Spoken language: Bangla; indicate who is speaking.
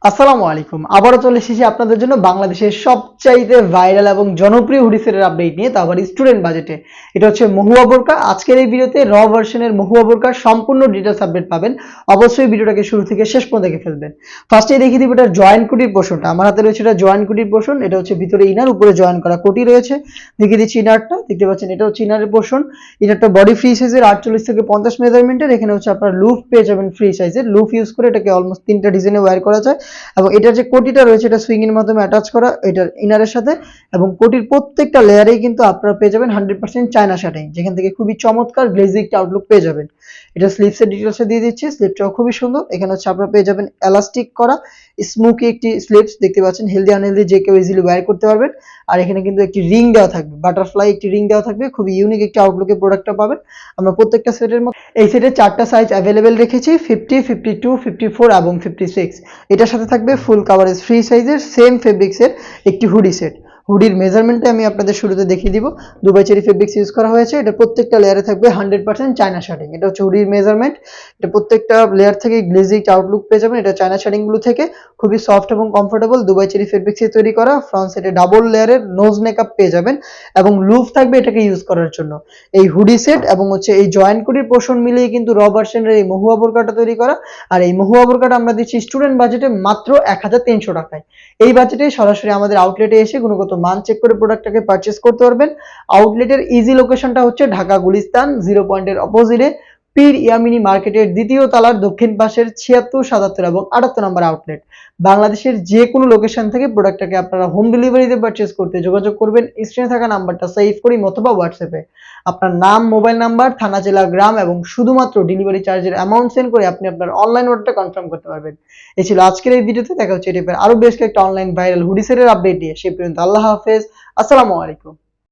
Speaker 1: আসসালামু আলাইকুম। আবারও চলে এসেছি আপনাদের জন্য বাংলাদেশের সবচাইতে ভাইরাল এবং জনপ্রিয় হুডি সেটের আপডেট নিয়ে, তা আবার স্টুডেন্ট বাজেটে। এটা হচ্ছে মহুয়া বোরকা। আজকের এই ভিডিওতে র ভার্সনের মহুয়া বোরকার সম্পূর্ণ ডিটেলস আপডেট পাবেন। অবশ্যই ভিডিওটাকে শুরু থেকে শেষ পর্যন্ত দেখে ফেলবেন। ফার্স্টেই দেখিয়ে দিব এটার জয়েন্ট কুটির পোর্শনটা। আমার হাতে রয়েছে এটা জয়েন্ট কুটির পোর্শন। এটা হচ্ছে ভিতরে ইনার, উপরে জয়েন করা কোটি রয়েছে। দেখিয়ে দিচ্ছি ইনারটা, দেখতে পাচ্ছেন এটা হচ্ছে ইনারের পোর্শন। ইনারটা বডি ফ্রি সাইজের 48 থেকে 50 মেজারমেন্টের। এখানে হচ্ছে আপনার লুফ পেয়ে যাবেন ফ্রি সাইজের। লুফ ইউজ করে এটাকে অলমোস্ট 3টা ডিজাইনে ওয়্যার করা যায়। এবং এটার যে কোটিটা রয়েছে এটা সুইং এর মাধ্যমে অ্যাটাচ করা এটার ইনারের সাথে, এবং কোটির প্রত্যেকটা লেয়ারেই কিন্তু আপনারা পেয়ে যাবেন 100% চায়না শাটিং, যেখান থেকে খুবই চমৎকার গ্লেজি একটা আউটলুক পেয়ে যাবেন। এটা স্লিভসের ডিটেলসে দিয়ে দিচ্ছি। স্লিভটাও খুবই সুন্দর। এখানে হচ্ছে আপনারা পেয়ে যাবেন এলাস্টিক করা স্মোকি একটি স্লিভস, দেখতে পাচ্ছেন হেলদি আনহেলদি যে কেউ ইজিলি ওয়্যার করতে পারবেন। আর এখানে কিন্তু একটি রিং দেওয়া থাকবে, বাটারফ্লাই একটি রিং দেওয়া থাকবে। খুবই ইউনিক একটি আউটলুকে প্রোডাক্টটা পাবেন। আমরা প্রত্যেকটা সেটের মধ্যে এই সেটের 4টা সাইজ অ্যাভেলেবেল রেখেছি, 50, 52, 54 এবং 56। এটার সাথে থাকবে ফুল কাভারেজ ফ্রি সাইজের সেম ফেব্রিক্সের একটি হুডি সেট। হুডির মেজারমেন্টটা আমি আপনাদের শুরুতে দেখিয়ে দিব। দুবাই চেরি ফেব্রিক্স ইউজ করা হয়েছে। এটা প্রত্যেকটা লেয়ারে থাকবে 100% চায়না শাটিং। এটা হচ্ছে হুডির মেজারমেন্ট। এটা প্রত্যেকটা লেয়ার থেকে গ্লেজি একটা আউটলুক পেয়ে যাবেন। এটা চায়না শাটিং গুলো থেকে খুবই সফট এবং কমফোর্টেবল দুবাই চেরি ফেব্রিক্সে তৈরি করা। ফ্রন্ট সাইডে ডাবল লেয়ারের নোজ নেকআপ পেয়ে যাবেন এবং লুফ থাকবে এটাকে ইউজ করার জন্য। এই হুডি সেট এবং হচ্ছে এই জয়েন্ট কুটির পোর্শন মিলিয়ে কিন্তু র ভার্সনের এই মহুয়া বোরকাটা তৈরি করা। আর এই মহুয়া বোরকাটা আমরা দিচ্ছি স্টুডেন্ট বাজেটে মাত্র 1300 টাকায়। এই বাজেটে সরাসরি আমাদের আউটলেটে এসে গুণগত মান চেক করে প্রোডাক্টটাকে পারচেজ করতে পারবেন। আউটলেটের ইজি লোকেশনটা হচ্ছে ঢাকা গুলিস্তান 0 পয়েন্টের অপোজিটে পীর ইয়ামিনী মার্কেটের দ্বিতীয় তলার দক্ষিণ পাশের 76, 77 এবং 78 নম্বর আউটলেট। বাংলাদেশের যে কোনো লোকেশন থেকে প্রোডাক্টটাকে আপনারা হোম ডেলিভারিতে পারচেজ করতে যোগাযোগ করবেন স্ক্রিনে থাকা নাম্বারটা সেভ করি অথবা হোয়াটসঅ্যাপে আপনার নাম, মোবাইল নাম্বার, থানা, জেলা, গ্রাম এবং শুধুমাত্র ডেলিভারি চার্জের অ্যামাউন্ট সেন্ড করে আপনি আপনার অনলাইন অর্ডারটা কনফার্ম করতে পারবেন। এই ছিল আজকের এই ভিডিওতে। দেখা হচ্ছে এই টাইপের আরো বেশ কয়েকটা অনলাইন ভাইরাল হুডি সেটের আপডেট দিয়ে। সে পর্যন্ত আল্লাহ হাফেজ, আসসালামু আলাইকুম।